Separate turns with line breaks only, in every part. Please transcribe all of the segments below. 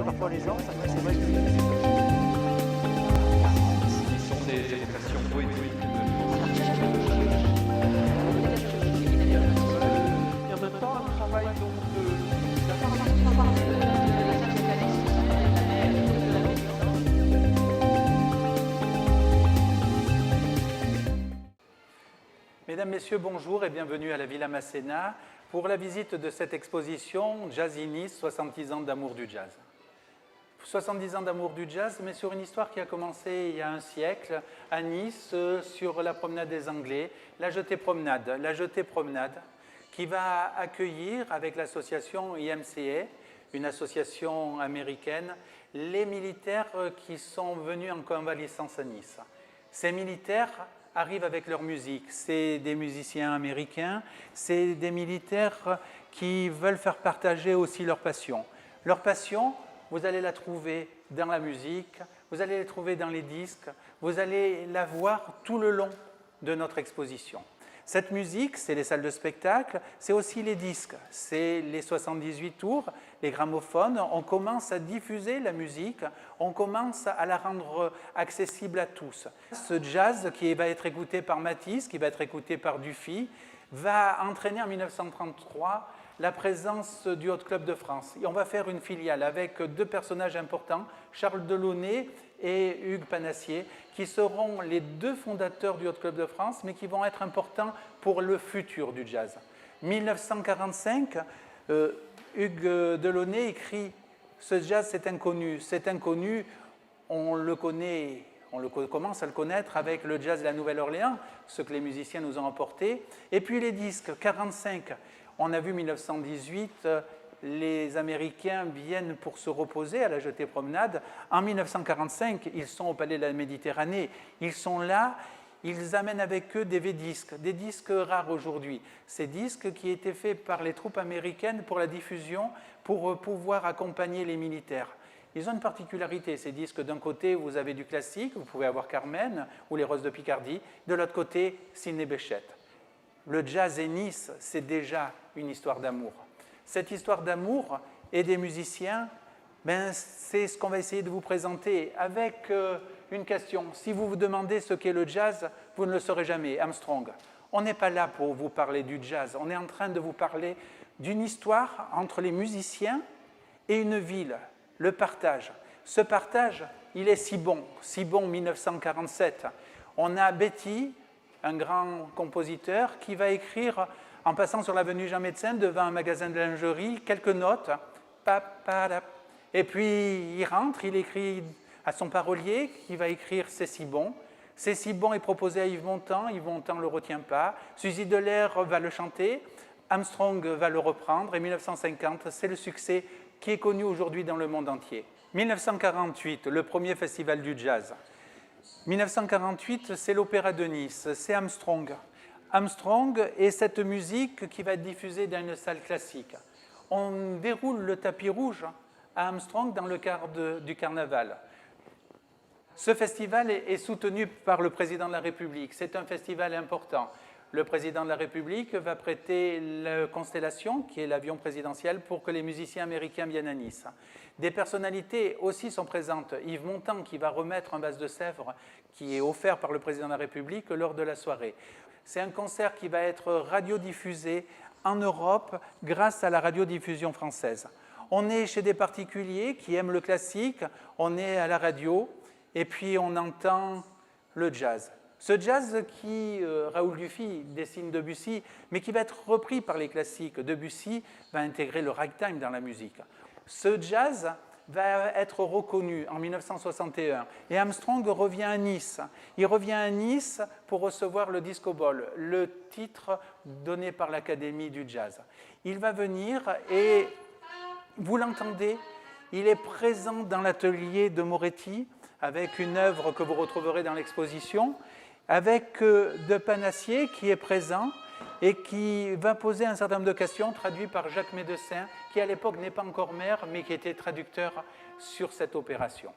parfois les gens, c'est vrai que
Ce sont des évocations poétiques.
et en même temps un travail donc Mesdames, Messieurs, bonjour et bienvenue à la Villa Masséna pour la visite de cette exposition Jazz in Nice, 70 ans d'amour du jazz. 70 ans d'amour du jazz, mais sur une histoire qui a commencé il y a un siècle à Nice, sur la promenade des Anglais, la Jetée Promenade. La Jetée Promenade qui va accueillir avec l'association IMCA, une association américaine, les militaires qui sont venus en convalescence à Nice. Ces militaires arrivent avec leur musique. C'est des musiciens américains, c'est des militaires qui veulent faire partager aussi leur passion. Leur passion, vous allez la trouver dans la musique, vous allez la trouver dans les disques, vous allez la voir tout le long de notre exposition. Cette musique, c'est les salles de spectacle, c'est aussi les disques, c'est les 78 tours, les gramophones. On commence à diffuser la musique, on commence à la rendre accessible à tous. Ce jazz qui va être écouté par Matisse, qui va être écouté par Dufy, va entraîner en 1933 la présence du Hot Club de France. Et on va faire une filiale avec deux personnages importants, Charles Delaunay et Hugues Panassier, qui seront les deux fondateurs du Hot Club de France, mais qui vont être importants pour le futur du jazz. 1945, Hugues Delaunay écrit « Ce jazz, c'est inconnu. C'est inconnu, on le connaît, commence à le connaître avec le jazz de la Nouvelle-Orléans, ce que les musiciens nous ont apporté. Et puis les disques, 1945, on a vu 1918, les Américains viennent pour se reposer à la Jetée Promenade. En 1945, ils sont au Palais de la Méditerranée. Ils sont là, ils amènent avec eux des V-disques, des disques rares aujourd'hui. Ces disques qui étaient faits par les troupes américaines pour la diffusion, pour pouvoir accompagner les militaires. Ils ont une particularité, ces disques. D'un côté, vous avez du classique, vous pouvez avoir Carmen ou les Roses de Picardie. De l'autre côté, Sidney Bechet. Le jazz et Nice, c'est déjà une histoire d'amour. Cette histoire d'amour et des musiciens, c'est ce qu'on va essayer de vous présenter avec une question. Si vous vous demandez ce qu'est le jazz, vous ne le saurez jamais. Armstrong. On n'est pas là pour vous parler du jazz. On est en train de vous parler d'une histoire entre les musiciens et une ville, le partage. Ce partage, il est si bon 1947. On a Betty, un grand compositeur, qui va écrire, en passant sur l'avenue Jean-Médecin, devant un magasin de lingerie, quelques notes. Et puis il rentre, il écrit à son parolier, qui va écrire « C'est si bon ». « C'est si bon » est proposé à Yves Montand ne le retient pas. Suzy Delair va le chanter, Armstrong va le reprendre, et 1950, c'est le succès qui est connu aujourd'hui dans le monde entier. 1948, le premier festival du jazz. 1948, c'est l'Opéra de Nice, c'est Armstrong. Armstrong et cette musique qui va être diffusée dans une salle classique. On déroule le tapis rouge à Armstrong dans le cadre du carnaval. Ce festival est soutenu par le président de la République. C'est un festival important. Le président de la République va prêter la Constellation, qui est l'avion présidentiel, pour que les musiciens américains viennent à Nice. Des personnalités aussi sont présentes. Yves Montand, qui va remettre un vase de Sèvres qui est offert par le président de la République lors de la soirée. C'est un concert qui va être radiodiffusé en Europe grâce à la radiodiffusion française. On est chez des particuliers qui aiment le classique, on est à la radio, et puis on entend le jazz. Ce jazz qui, Raoul Dufy dessine Debussy, mais qui va être repris par les classiques. Debussy va intégrer le ragtime dans la musique. Ce jazz va être reconnu en 1961 et Armstrong revient à Nice. Il revient à Nice pour recevoir le Disco Ball, le titre donné par l'Académie du jazz. Il va venir et vous l'entendez, il est présent dans l'atelier de Moretti avec une œuvre que vous retrouverez dans l'exposition, avec De Panassier qui est présent et qui va poser un certain nombre de questions traduites par Jacques Médecin, qui à l'époque n'est pas encore maire, mais qui était traducteur sur cette opération.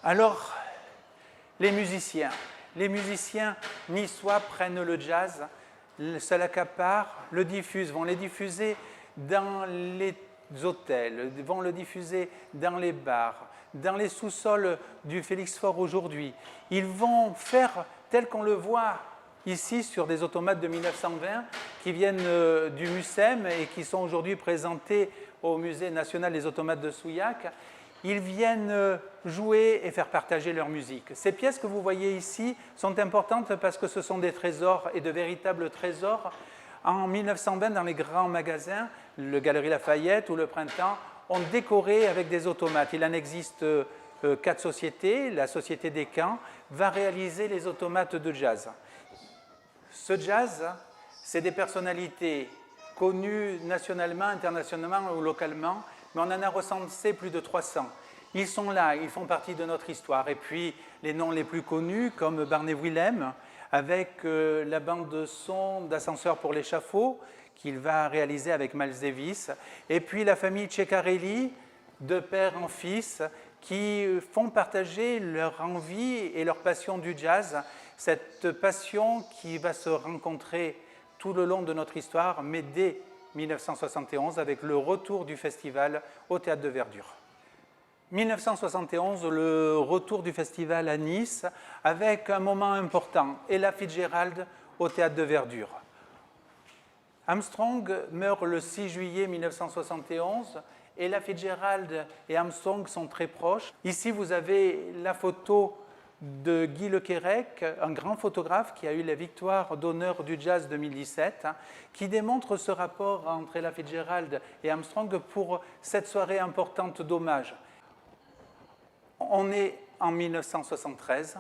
Alors, les musiciens niçois prennent le jazz, se l'accaparent, le diffusent, vont les diffuser dans les hôtels, vont le diffuser dans les bars, dans les sous-sols du Félix Faure aujourd'hui. Ils vont faire tel qu'on le voit ici sur des automates de 1920 qui viennent du MUSEM et qui sont aujourd'hui présentés au Musée national des automates de Souillac. Ils viennent jouer et faire partager leur musique. Ces pièces que vous voyez ici sont importantes parce que ce sont des trésors et de véritables trésors. En 1920, dans les grands magasins, le Galeries Lafayette ou le Printemps ont décoré avec des automates. Il en existe 4 sociétés. La Société des Camps va réaliser les automates de jazz. Ce jazz, c'est des personnalités connues nationalement, internationalement ou localement, mais on en a recensé plus de 300. Ils sont là, ils font partie de notre histoire. Et puis, les noms les plus connus, comme Barney Willem, avec la bande de son d'Ascenseur pour l'échafaud, qu'il va réaliser avec Miles Davis. Et puis, la famille Ceccarelli, de père en fils, qui font partager leur envie et leur passion du jazz, cette passion qui va se rencontrer tout le long de notre histoire, mais dès 1971, avec le retour du festival au Théâtre de Verdure. 1971, le retour du festival à Nice, avec un moment important, Ella Fitzgerald au Théâtre de Verdure. Armstrong meurt le 6 juillet 1971. Ella Fitzgerald et Armstrong sont très proches. Ici, vous avez la photo de Guy Lequérec, un grand photographe qui a eu la victoire d'honneur du jazz 2017, qui démontre ce rapport entre Ella Fitzgerald et Armstrong pour cette soirée importante d'hommage. On est en 1973.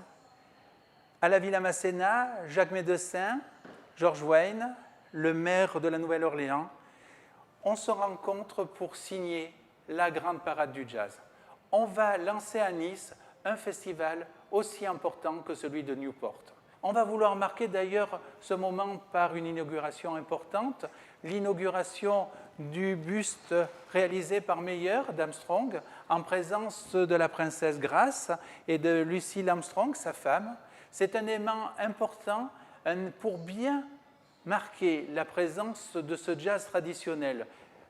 À la Villa Masséna, Jacques Médecin, George Wein, le maire de la Nouvelle-Orléans, on se rencontre pour signer la grande parade du jazz. On va lancer à Nice un festival aussi important que celui de Newport. On va vouloir marquer d'ailleurs ce moment par une inauguration importante, l'inauguration du buste réalisé par Meyer d'Armstrong en présence de la princesse Grace et de Lucille Armstrong, sa femme. C'est un élément important pour bien marquer la présence de ce jazz traditionnel.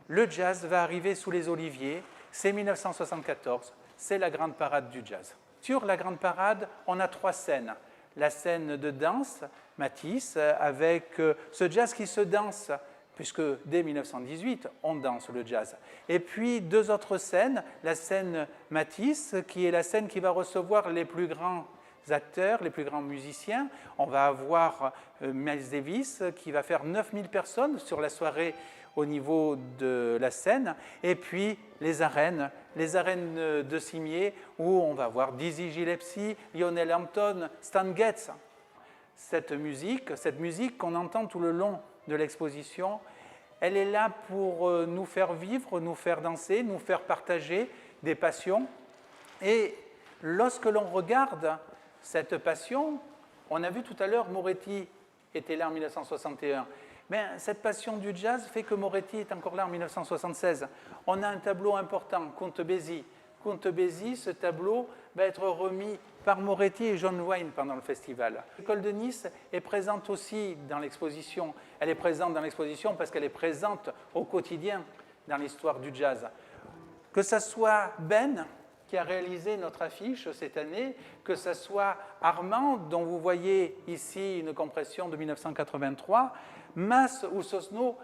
Le jazz va arriver sous les oliviers, c'est 1974, c'est la grande parade du jazz. Sur la grande parade, on a 3 scènes. La scène de danse, Matisse, avec ce jazz qui se danse, puisque dès 1918, on danse le jazz. Et puis 2 autres scènes, la scène Matisse, qui est la scène qui va recevoir les plus grands acteurs, les plus grands musiciens. On va avoir Miles Davis, qui va faire 9000 personnes sur la soirée au niveau de la scène, et puis les arènes de Cimier, où on va voir Dizzy Gillespie, Lionel Hampton, Stan Getz. Cette musique qu'on entend tout le long de l'exposition, elle est là pour nous faire vivre, nous faire danser, nous faire partager des passions. Et lorsque l'on regarde cette passion, on a vu tout à l'heure, Moretti était là en 1961. Mais cette passion du jazz fait que Moretti est encore là en 1976. On a un tableau important, Comte Bézi. Comte Bézi, ce tableau va être remis par Moretti et John Wayne pendant le festival. L'école de Nice est présente aussi dans l'exposition. Elle est présente dans l'exposition parce qu'elle est présente au quotidien dans l'histoire du jazz. Que ce soit Ben, qui a réalisé notre affiche cette année, que ce soit Armand, dont vous voyez ici une compression de 1983, Mas ou Sosno,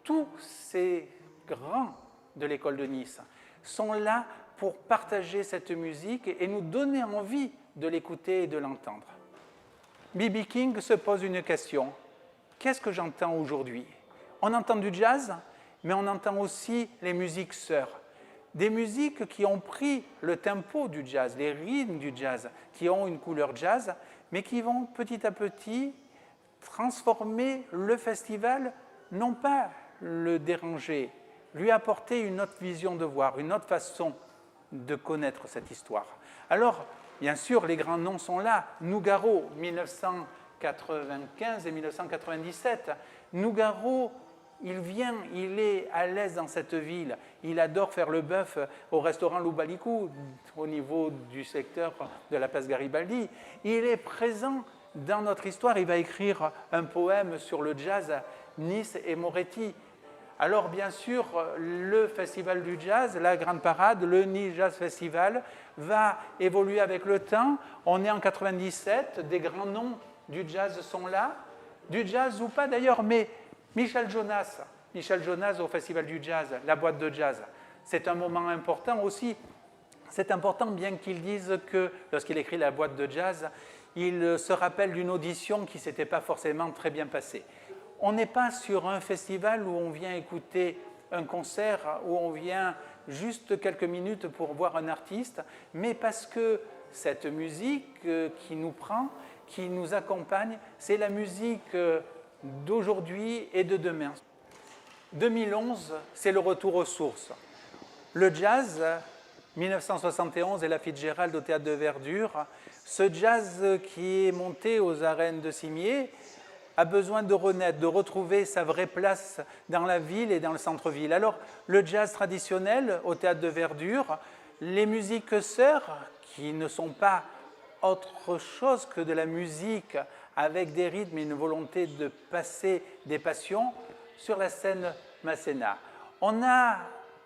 tous ces grands de l'école de Nice sont là pour partager cette musique et nous donner envie de l'écouter et de l'entendre. B.B. King se pose une question. Qu'est-ce que j'entends aujourd'hui? On entend du jazz, mais on entend aussi les musiques sœurs. Des musiques qui ont pris le tempo du jazz, les rythmes du jazz, qui ont une couleur jazz, mais qui vont petit à petit transformer le festival, non pas le déranger, lui apporter une autre vision de voir, une autre façon de connaître cette histoire. Alors, bien sûr, les grands noms sont là. Nougaro, 1995 et 1997. Nougaro, il est à l'aise dans cette ville. Il adore faire le bœuf au restaurant Loubalicou, au niveau du secteur de la place Garibaldi. Il est présent dans notre histoire. Il va écrire un poème sur le jazz, Nice et Moretti. Alors bien sûr, le Festival du Jazz, la Grande Parade, le Nice Jazz Festival va évoluer avec le temps. On est en 97, des grands noms du jazz sont là. Du jazz ou pas d'ailleurs, mais Michel Jonas au Festival du Jazz, la boîte de jazz, c'est un moment important aussi. C'est important bien qu'il dise que lorsqu'il écrit la boîte de jazz, il se rappelle d'une audition qui ne s'était pas forcément très bien passée. On n'est pas sur un festival où on vient écouter un concert, où on vient juste quelques minutes pour voir un artiste, mais parce que cette musique qui nous prend, qui nous accompagne, c'est la musique d'aujourd'hui et de demain. 2011, c'est le retour aux sources. Le jazz, 1971 et la Fitzgerald au Théâtre de Verdure, ce jazz qui est monté aux arènes de Cimiez a besoin de renaître, de retrouver sa vraie place dans la ville et dans le centre-ville. Alors, le jazz traditionnel au Théâtre de Verdure, les musiques sœurs, qui ne sont pas autre chose que de la musique avec des rythmes et une volonté de passer des passions sur la scène Masséna. On a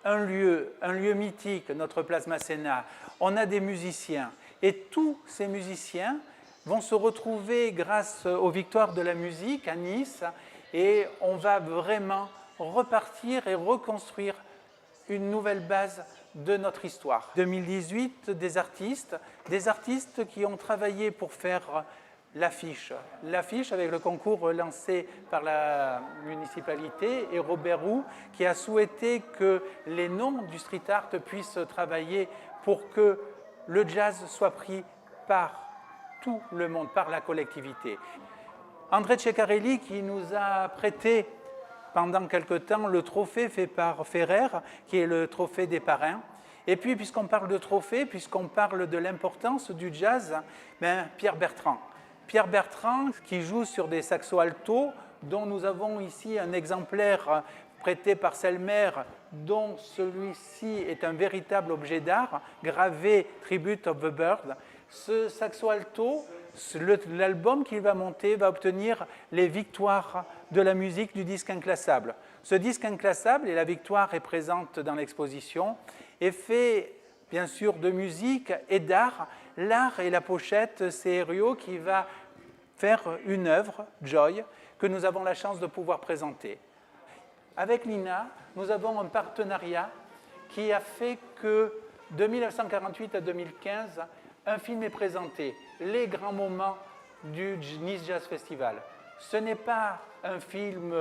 un lieu mythique, notre place Masséna. On a des musiciens. Et tous ces musiciens vont se retrouver grâce aux victoires de la musique à Nice. Et on va vraiment repartir et reconstruire une nouvelle base de notre histoire. 2018, des artistes qui ont travaillé pour faire l'affiche avec le concours lancé par la municipalité et Robert Roux qui a souhaité que les noms du street art puissent travailler pour que le jazz soit pris par tout le monde, par la collectivité. André Ceccarelli qui nous a prêté pendant quelque temps le trophée fait par Ferrer, qui est le trophée des parrains. Et puis, puisqu'on parle de trophée, puisqu'on parle de l'importance du jazz, Pierre Bertrand. Pierre Bertrand qui joue sur des saxos alto, dont nous avons ici un exemplaire prêté par Selmer, dont celui-ci est un véritable objet d'art, gravé Tribute of the Bird. Ce saxo alto, l'album qu'il va monter va obtenir les victoires de la musique du disque inclassable. Ce disque inclassable, et la victoire est présente dans l'exposition, est fait bien sûr de musique et d'art. L'art et la pochette, c'est Herriot qui va faire une œuvre, Joy, que nous avons la chance de pouvoir présenter. Avec l'INA, nous avons un partenariat qui a fait que de 1948 à 2015, un film est présenté, les grands moments du Nice Jazz Festival. Ce n'est pas un film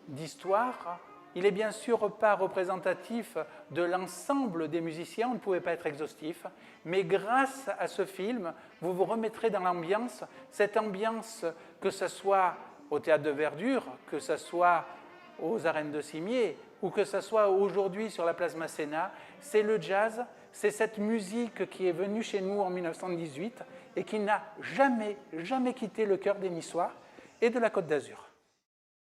d'histoire, il n'est bien sûr pas représentatif de l'ensemble des musiciens, on ne pouvait pas être exhaustif, mais grâce à ce film, vous vous remettrez dans l'ambiance, cette ambiance que ce soit au Théâtre de Verdure, que ce soit aux arènes de Cimiez, ou que ce soit aujourd'hui sur la place Masséna, c'est le jazz, c'est cette musique qui est venue chez nous en 1918 et qui n'a jamais quitté le cœur des Niçois et de la Côte d'Azur.